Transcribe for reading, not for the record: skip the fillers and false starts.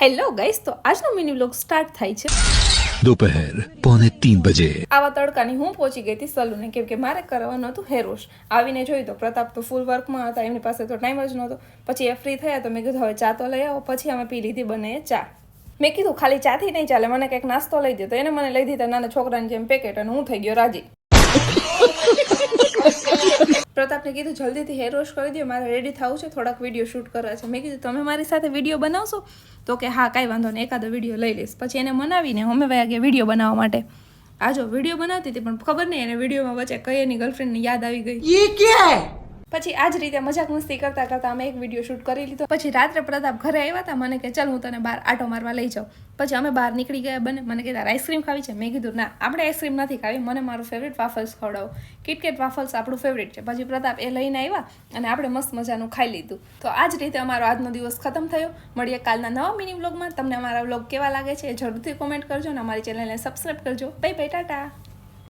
Hello guys, તો આજનો mini vlog start થાય છે दोपहर 2:45 बजे। આવા તડકાની હું પહોંચી ગઈ હતી સલૂને, કેમ કે મારે કરવાનું હતું હેર વોશ. આવીને જોયું તો પ્રતાપ તો ફૂલ વર્કમાં હતા, એમની પાસે તો ટાઈમ જ નહોતો. પછી એ ફ્રી થયા તો મેં કીધું હવે ચા તો લઈ આવો. પછી અમે પી લીધી બંને ચા. મેં કીધું ખાલી ચાથી નહીં ચાલે, મને કંઈક નાસ્તો લઈ દે. તો એને મને લઈ દીધા નાના છોકરાની જેમ પેકેટ, અને હું થઈ ગયો રાજી. પ્રતાપને કીધું જલ્દીથી હેર વોશ કરી દો, મારે રેડી થવું છે, થોડાક વિડીયો શૂટ કરવા છે. મેં કીધું તમે મારી સાથે વિડીયો બનાવશો? તો કે હા કાંઈ વાંધો નહીં, એકાદો વિડીયો લઈ લઈશ. પછી એને મનાવીને અમે વયા ગયા વિડીયો બનાવવા માટે. આ જો વિડીયો બનાવતી હતી, પણ ખબર નહીં એને વિડીયોમાં વચ્ચે કઈ એની ગર્લફ્રેન્ડની યાદ આવી ગઈ. ये क्या है? પછી આ જ રીતે મજાક મસ્તી કરતા કરતા અમે એક વિડીયો શૂટ કરી લીધો. પછી રાત્રે પ્રતાપ ઘરે આવ્યા હતા, મને કે ચાલ હું તને બહાર આટો મારવા લઈ જાઉં. પછી અમે બહાર નીકળી ગયા બંને. મને કહેતા આઈસ્ક્રીમ ખાવી છે? મેં કીધું ના, આપણે આઈસ્ક્રીમ નથી ખાવી, મને મારું ફેવરેટ વાફલ્સ ખવડાવો. કિટકેટ વાફલ્સ આપણું ફેવરેટ છે. પછી પ્રતાપ એ લઈને આવ્યા અને આપણે મસ્ત મજાનું ખાઈ લીધું. તો આ જ રીતે અમારો આજનો દિવસ ખતમ થયો. મળીએ કાલના નવા મિની વ્લોગમાં. તમને અમારા વ્લોગ કેવા લાગે છે એ જરૂરથી કોમેન્ટ કરજો અને અમારી ચેનલને સબસ્ક્રાઈબ કરજો. Bye bye, Tata.